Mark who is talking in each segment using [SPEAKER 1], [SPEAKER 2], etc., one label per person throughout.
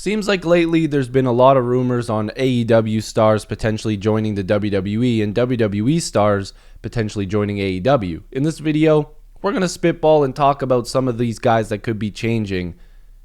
[SPEAKER 1] Seems like lately there's been a lot of rumors on AEW stars potentially joining the WWE and WWE stars potentially joining AEW. In this video, we're going to spitball and talk about some of these guys that could be changing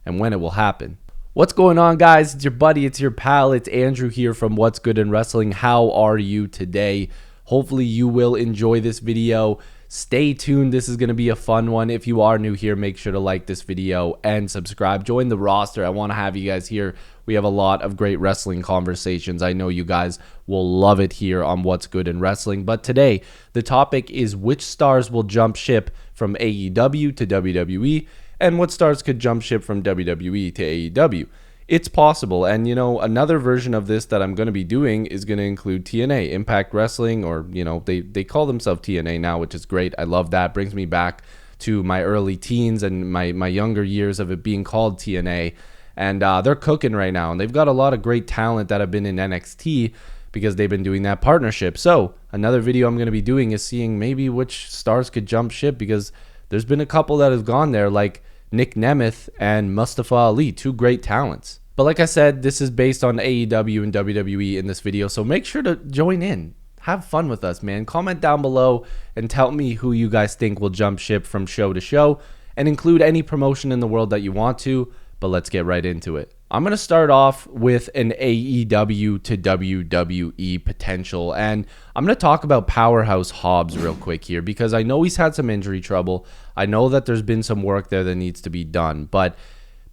[SPEAKER 1] and when it will happen. What's going on, guys? It's your buddy, it's your pal, it's Andrew here from What's Good in Wrestling. How are you today? Hopefully you will enjoy this video. Stay tuned. This is going to be a fun one. If you are new here, make sure to like this video and subscribe. Join the roster. I want to have you guys here. We have a lot of great wrestling conversations. I know you guys will love it here on What's Good in Wrestling. But today, the topic is which stars will jump ship from AEW to WWE and what stars could jump ship from WWE to AEW. It's possible, and another version of this that I'm going to be doing is going to include TNA, Impact Wrestling, or they call themselves TNA now, which is great. I love that. Brings me back to my early teens and my younger years of it being called TNA, and they're cooking right now, and they've got a lot of great talent that have been in NXT because they've been doing that partnership. So another video I'm going to be doing is seeing maybe which stars could jump ship, because there's been a couple that have gone there, like Nick Nemeth and Mustafa Ali, two great talents. But like I said, this is based on AEW and WWE in this video, so make sure to join in. Have fun with us, man. Comment down below and tell me who you guys think will jump ship from show to show, and include any promotion in the world that you want to, but let's get right into it. I'm going to start off with an AEW to WWE potential, and I'm going to talk about Powerhouse Hobs real quick here, because I know he's had some injury trouble. I know that there's been some work there that needs to be done, but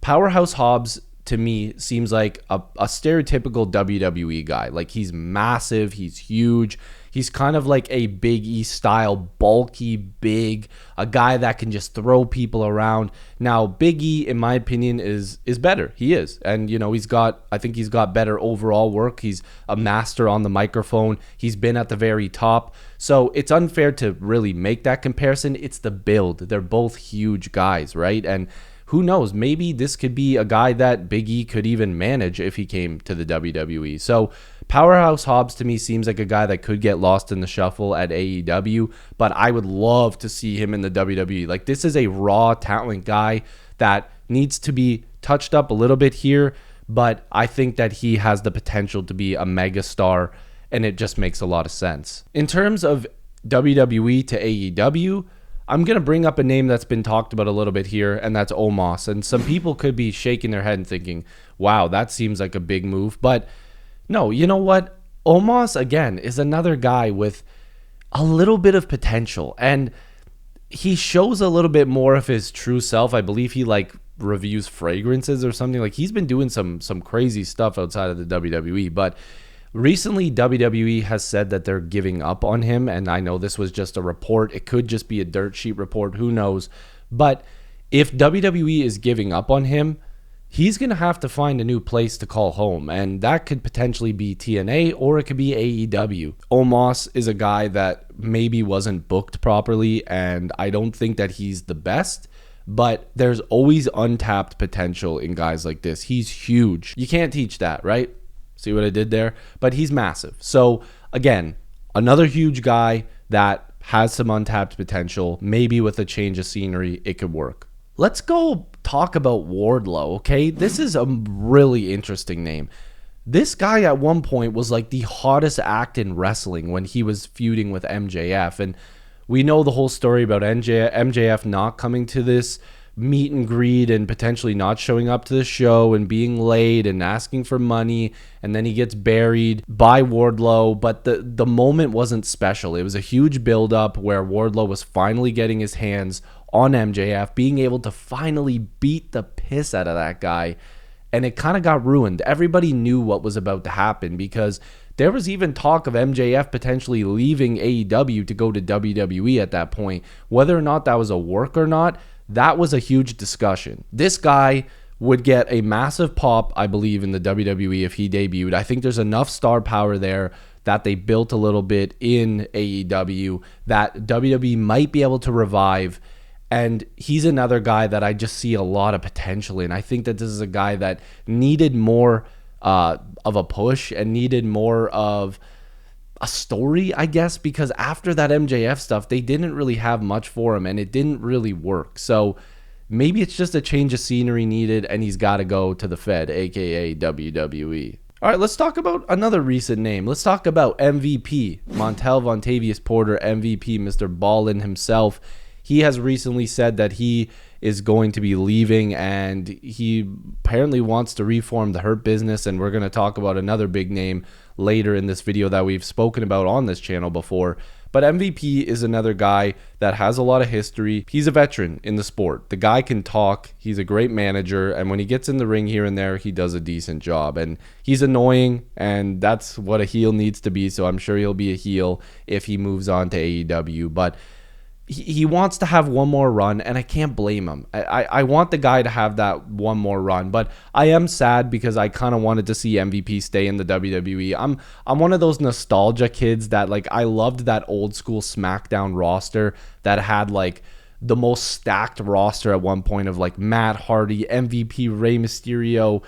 [SPEAKER 1] Powerhouse Hobs to me seems like a stereotypical WWE guy. Like, he's massive, he's huge, he's kind of like a Big E style, bulky, big, a guy that can just throw people around. Now, Big E, in my opinion, is better. He is, and I think he's got better overall work. He's a master on the microphone. He's been at the very top, so it's unfair to really make that comparison. It's the build. They're both huge guys, right? And who knows, maybe this could be a guy that Big E could even manage if he came to the WWE. So Powerhouse Hobs to me seems like a guy that could get lost in the shuffle at AEW, but I would love to see him in the WWE. Like, this is a raw talent guy that needs to be touched up a little bit here, but I think that he has the potential to be a megastar, and it just makes a lot of sense. In terms of WWE to AEW, I'm going to bring up a name that's been talked about a little bit here, and that's Omos. And some people could be shaking their head and thinking, wow, that seems like a big move. But no, you know what? Omos, again, is another guy with a little bit of potential. And he shows a little bit more of his true self. I believe he reviews fragrances or something. Like, he's been doing some crazy stuff outside of the WWE. But recently, WWE has said that they're giving up on him, and I know this was just a report. It could just be a dirt sheet report. Who knows? But if WWE is giving up on him, he's going to have to find a new place to call home, and that could potentially be TNA or it could be AEW. Omos is a guy that maybe wasn't booked properly, and I don't think that he's the best, but there's always untapped potential in guys like this. He's huge. You can't teach that, right? See what I did there? But he's massive. So again, another huge guy that has some untapped potential. Maybe with a change of scenery, it could work. Let's go talk about Wardlow, okay? This is a really interesting name. This guy at one point was like the hottest act in wrestling when he was feuding with MJF. And we know the whole story about MJF not coming to this meet and greet and potentially not showing up to the show and being late and asking for money, and then he gets buried by Wardlow. But the moment wasn't special. It was a huge build-up where Wardlow was finally getting his hands on MJF, being able to finally beat the piss out of that guy, and it kind of got ruined. Everybody knew what was about to happen, because there was even talk of MJF potentially leaving AEW to go to WWE at that point. Whether or not that was a work or not, that was a huge discussion. This guy would get a massive pop, I believe, in the WWE if he debuted. I think there's enough star power there that they built a little bit in AEW that WWE might be able to revive. And he's another guy that I just see a lot of potential in. I think that this is a guy that needed more of a push and needed more of a story, I guess, because after that MJF stuff, they didn't really have much for him and it didn't really work. So maybe it's just a change of scenery needed and he's got to go to the Fed, aka WWE. All right, let's talk about another recent name. Let's talk about MVP, Montel Vontavious Porter, MVP, Mr. Ballin himself. He has recently said that he is going to be leaving, and he apparently wants to reform the Hurt Business, and we're going to talk about another big name later in this video that we've spoken about on this channel before. But MVP is another guy that has a lot of history. He's a veteran in the sport. The guy can talk. He's a great manager, and when he gets in the ring here and there, he does a decent job. And he's annoying, and that's what a heel needs to be, so I'm sure he'll be a heel if he moves on to AEW. But he wants to have one more run, and I can't blame him. I want the guy to have that one more run, but I am sad because I kind of wanted to see MVP stay in the WWE. I'm one of those nostalgia kids that, like, I loved that old school SmackDown roster that had like the most stacked roster at one point of like Matt Hardy, MVP, Rey Mysterio,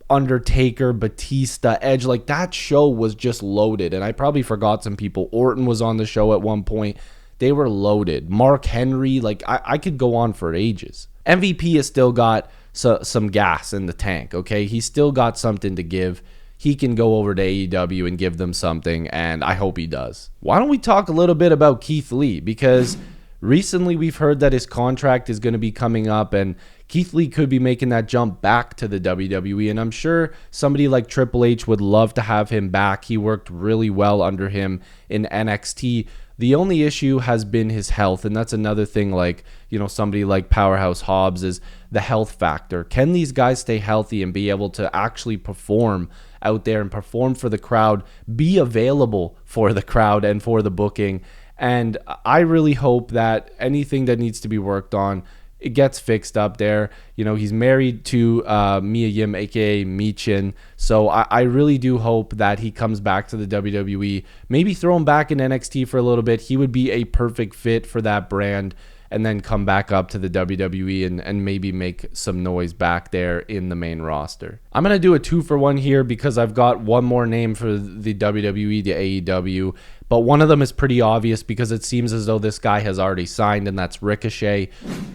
[SPEAKER 1] Undertaker, Batista, Edge. Like, that show was just loaded, and I probably forgot some people. Orton was on the show at one point. They were loaded. Mark Henry, like, I could go on for ages. MVP has still got some gas in the tank, okay? He's still got something to give. He can go over to AEW and give them something, and I hope he does. Why don't we talk a little bit about Keith Lee? Because recently we've heard that his contract is going to be coming up, and Keith Lee could be making that jump back to the WWE, and I'm sure somebody like Triple H would love to have him back. He worked really well under him in NXT. The only issue has been his health, and that's another thing, like, you know, somebody like Powerhouse Hobs is the health factor. Can these guys stay healthy and be able to actually perform out there and perform for the crowd, be available for the crowd and for the booking? And I really hope that anything that needs to be worked on, it gets fixed up there. You know, he's married to Mia Yim, aka Michin. So I really do hope that he comes back to the WWE. Maybe throw him back in NXT for a little bit. He would be a perfect fit for that brand, and then come back up to the WWE and maybe make some noise back there in the main roster. I'm going to do a 2-for-1 here because I've got one more name for the WWE to AEW, but one of them is pretty obvious because it seems as though this guy has already signed, and that's Ricochet.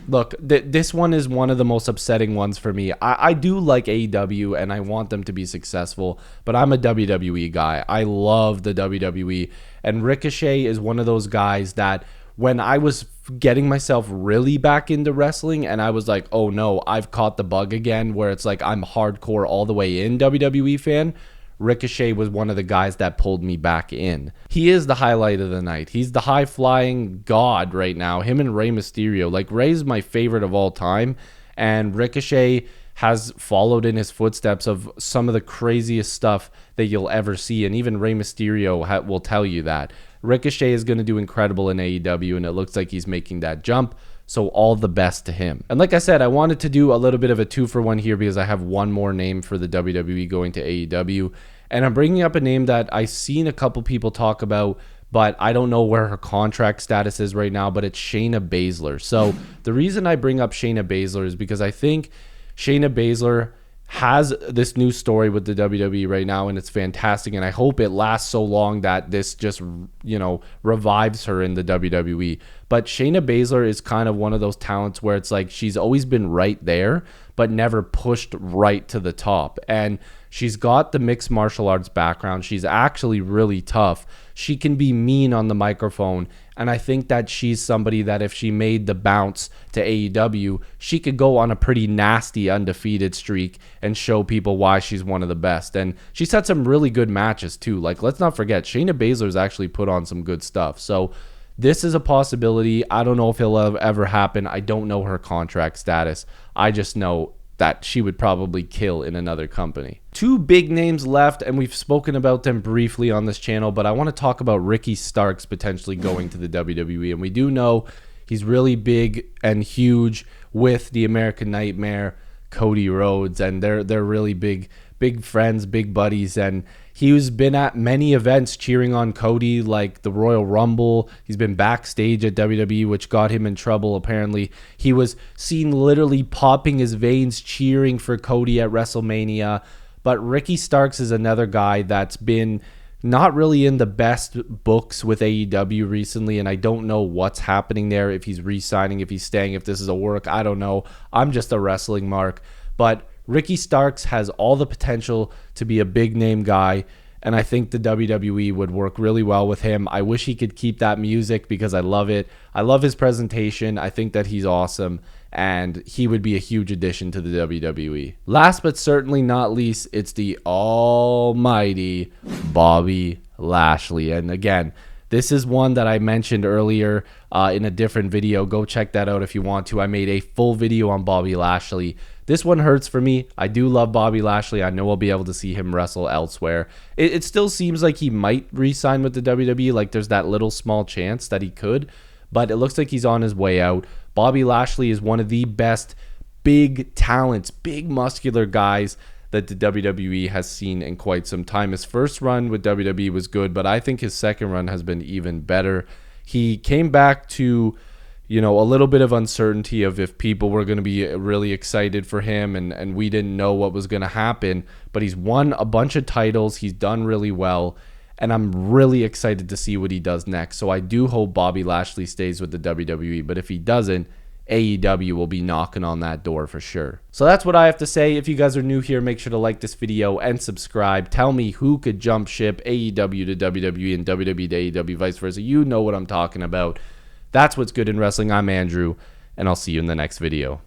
[SPEAKER 1] Look, this one is one of the most upsetting ones for me. I do like AEW, and I want them to be successful, but I'm a WWE guy. I love the WWE, and Ricochet is one of those guys that when I was getting myself really back into wrestling and I was like, oh no, I've caught the bug again, where it's like I'm hardcore all the way in WWE fan, Ricochet was one of the guys that pulled me back in. He is the highlight of the night. He's the high-flying god right now. Him and Rey Mysterio. Like, Rey's my favorite of all time, and Ricochet has followed in his footsteps of some of the craziest stuff that you'll ever see, and even Rey Mysterio will tell you that. Ricochet is going to do incredible in AEW, and it looks like he's making that jump, so all the best to him. And like I said, I wanted to do a little bit of a 2-for-1 here because I have one more name for the WWE going to AEW, and I'm bringing up a name that I've seen a couple people talk about, but I don't know where her contract status is right now, but it's Shayna Baszler. So the reason I bring up Shayna Baszler is because I think Shayna Baszler has this new story with the WWE right now, and it's fantastic, and I hope it lasts so long that this just, you know, revives her in the WWE. But Shayna Baszler is kind of one of those talents where it's like she's always been right there, but never pushed right to the top. And she's got the mixed martial arts background. She's actually really tough. She can be mean on the microphone, and I think that she's somebody that if she made the bounce to AEW, she could go on a pretty nasty undefeated streak and show people why she's one of the best. And she's had some really good matches too. Like, let's not forget, Shayna Baszler's actually put on some good stuff. So this is a possibility. I don't know if it'll ever happen. I don't know her contract status. I just know that she would probably kill in another company. Two big names left, and we've spoken about them briefly on this channel, but I want to talk about Ricky Starks potentially going to the WWE. And we do know he's really big and huge with the American Nightmare, Cody Rhodes, and they're really big friends, big buddies, and he's been at many events cheering on Cody, like the Royal Rumble. He's been backstage at WWE, which got him in trouble, apparently. He was seen literally popping his veins cheering for Cody at WrestleMania. But Ricky Starks is another guy that's been not really in the best books with AEW recently, and I don't know what's happening there, if he's re-signing, if he's staying, if this is a work, I don't know. I'm just a wrestling mark. But Ricky Starks has all the potential to be a big name guy, and I think the WWE would work really well with him. I wish he could keep that music because I love it. I love his presentation. I think that he's awesome, and he would be a huge addition to the WWE. Last but certainly not least, it's the almighty Bobby Lashley. And again, this is one that I mentioned earlier in a different video. Go check that out if you want to. I made a full video on Bobby Lashley. This one hurts for me. I do love Bobby Lashley. I know I'll be able to see him wrestle elsewhere. It still seems like he might re-sign with the WWE. Like there's that little small chance that he could, but it looks like he's on his way out. Bobby Lashley is one of the best big talents, big muscular guys that the WWE has seen in quite some time. His first run with WWE was good, but I think his second run has been even better. He came back to, a little bit of uncertainty of if people were going to be really excited for him, and we didn't know what was going to happen, but he's won a bunch of titles. He's done really well, and I'm really excited to see what he does next. So I do hope Bobby Lashley stays with the WWE, but if he doesn't, AEW will be knocking on that door for sure. So that's what I have to say. If you guys are new here, make sure to like this video and subscribe. Tell me who could jump ship, AEW to WWE and WWE to AEW, vice versa. You know what I'm talking about. That's what's good in wrestling. I'm Andrew, and I'll see you in the next video.